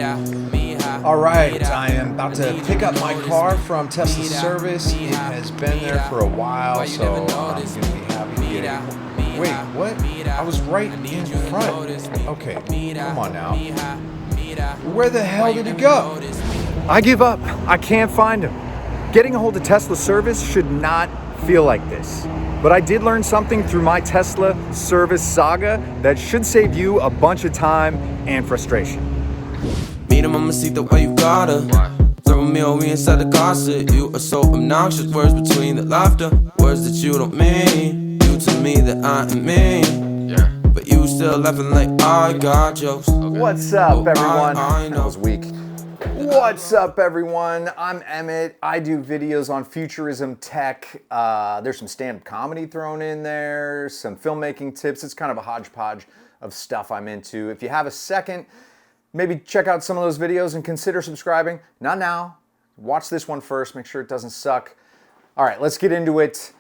All right, I am about to pick up my car from Tesla service. It has been there for a while, so I'm going to be happy to get it. Wait, what? I was right in front. Okay, come on now. Where the hell did he go? I give up. I can't find him. Getting a hold of Tesla service should not feel like this. But I did learn something through my Tesla service saga that should save you a bunch of time and frustration. Meet him, I'ma see the way you gotta. Throw me over inside the closet. You are so obnoxious. Words between the laughter. Words that you don't mean. You to me that I am mean. But you still laughing like I got jokes. What's up, everyone? I know. That was weak. What's up, everyone? I'm Emmett. I do videos on futurism tech. There's some stand-up comedy thrown in there, some filmmaking tips. It's kind of a hodgepodge of stuff I'm into. If you have a second, maybe check out some of those videos and consider subscribing. Not now. Watch this one first. Make sure it doesn't suck. All right, let's get into it.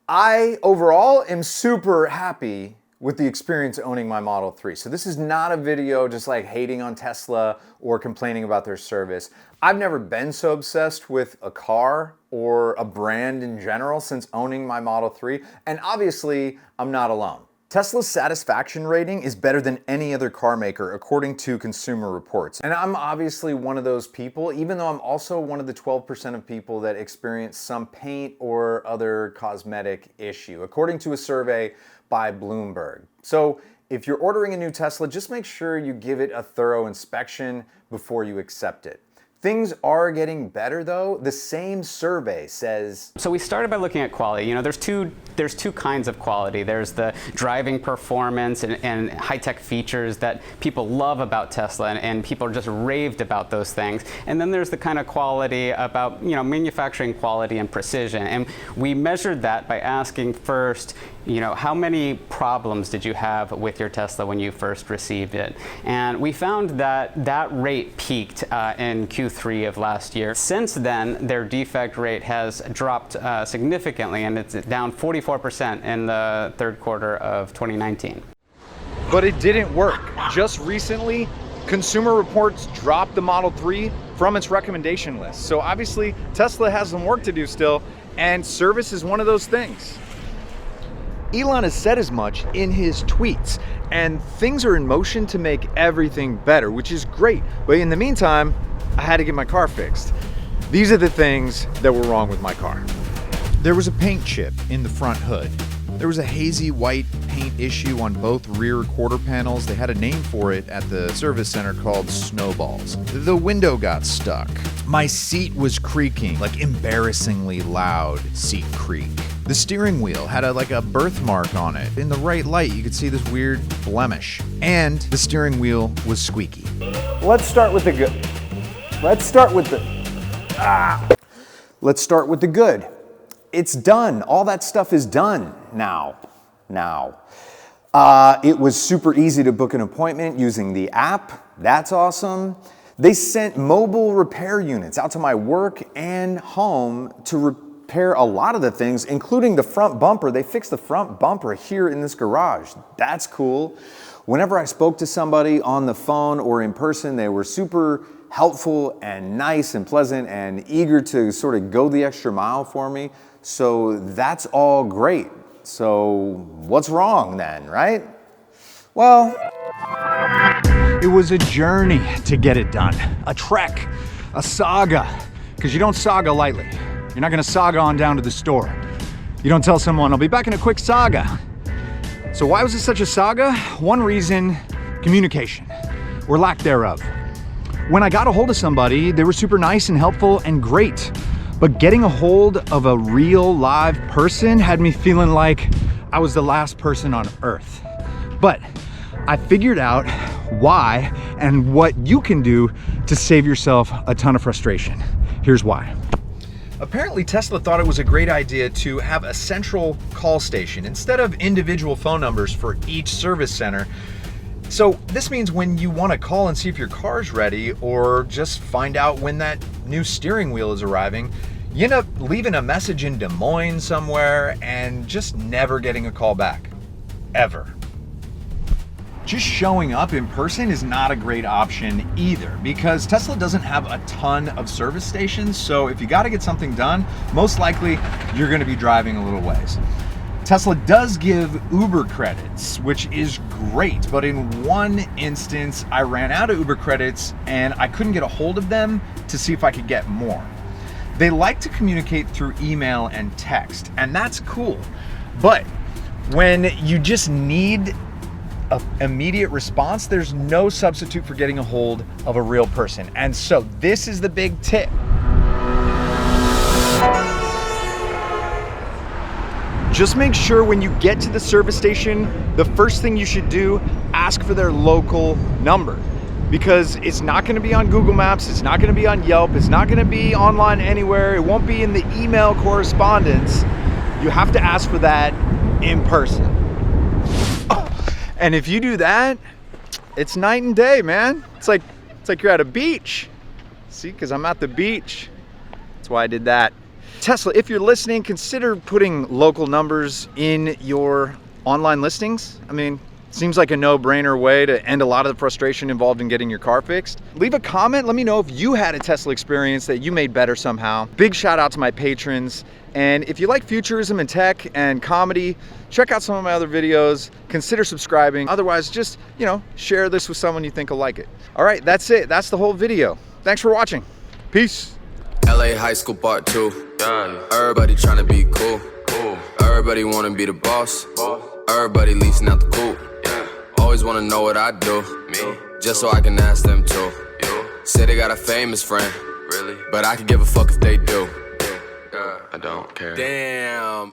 I, overall, am super happy with the experience owning my Model 3. So this is not a video just like hating on Tesla or complaining about their service. I've never been so obsessed with a car or a brand in general since owning my Model 3. And obviously, I'm not alone. Tesla's satisfaction rating is better than any other car maker, according to Consumer Reports. And I'm obviously one of those people, even though I'm also one of the 12% of people that experience some paint or other cosmetic issue, according to a survey by Bloomberg. So if you're ordering a new Tesla, just make sure you give it a thorough inspection before you accept it. Things are getting better though. The same survey says. So we started by looking at quality. You know, there's two kinds of quality. There's the driving performance and high-tech features that people love about Tesla, and people are just raved about those things. And then there's the kind of quality about, you know, manufacturing quality and precision. And we measured that by asking first, you know, how many problems did you have with your Tesla when you first received it? And we found that that rate peaked in Q3 of last year. Since then, their defect rate has dropped significantly, and it's down 44% in the third quarter of 2019. But it didn't work. Just recently, Consumer Reports dropped the Model 3 from its recommendation list. So obviously, Tesla has some work to do still, and service is one of those things. Elon has said as much in his tweets, and things are in motion to make everything better, which is great. But in the meantime, I had to get my car fixed. These are the things that were wrong with my car. There was a paint chip in the front hood. There was a hazy white paint issue on both rear quarter panels. They had a name for it at the service center called snowballs. The window got stuck. My seat was creaking, like embarrassingly loud seat creak. The steering wheel had a birthmark on it. In the right light, you could see this weird blemish. And the steering wheel was squeaky. Let's start with the good. Let's start with the good. It's done. All that stuff is done now. It was super easy to book an appointment using the app. That's awesome. They sent mobile repair units out to my work and home to repair a lot of the things, including the front bumper. They fixed the front bumper here in this garage. That's cool. Whenever I spoke to somebody on the phone or in person, they were super helpful and nice and pleasant and eager to sort of go the extra mile for me. So that's all great. So what's wrong then, right? Well, it was a journey to get it done. A trek, a saga. Because you don't saga lightly. You're not gonna saga on down to the store. You don't tell someone, I'll be back in a quick saga. So why was it such a saga? One reason, communication, or lack thereof. When I got a hold of somebody, they were super nice and helpful and great. But getting a hold of a real live person had me feeling like I was the last person on earth. But I figured out why and what you can do to save yourself a ton of frustration. Here's why. Apparently Tesla thought it was a great idea to have a central call station instead of individual phone numbers for each service center. So this means when you want to call and see if your car's ready or just find out when that new steering wheel is arriving, you end up leaving a message in Des Moines somewhere and just never getting a call back. Ever. just showing up in person is not a great option either, because Tesla doesn't have a ton of service stations. So if you got to get something done, most likely you're going to be driving a little ways. Tesla does give Uber credits, which is great, but in one instance, I ran out of Uber credits and I couldn't get a hold of them to see if I could get more. They like to communicate through email and text, and that's cool. But when you just need an immediate response, there's no substitute for getting a hold of a real person. And so this is the big tip. Just make sure when you get to the service station, the first thing you should do, ask for their local number. Because it's not going to be on Google Maps, it's not going to be on Yelp, it's not going to be online anywhere, it won't be in the email correspondence. You have to ask for that in person. And if you do that, it's night and day, man. It's like you're at a beach. See, because I'm at the beach. That's why I did that. Tesla, if you're listening, consider putting local numbers in your online listings. I mean, seems like a no-brainer way to end a lot of the frustration involved in getting your car fixed. Leave a comment, let me know if you had a Tesla experience that you made better somehow. Big shout out to my patrons. And if you like futurism and tech and comedy, check out some of my other videos, consider subscribing. Otherwise, just, share this with someone you think will like it. All right, that's it. That's the whole video. Thanks for watching. Peace. LA High School Part 2. Everybody trying to be cool. Everybody wanna be the boss. Everybody leasing out the coupe. Always wanna know what I do, just so I can ask them too. Say they got a famous friend, really, but I could give a fuck if they do. I don't care. Damn.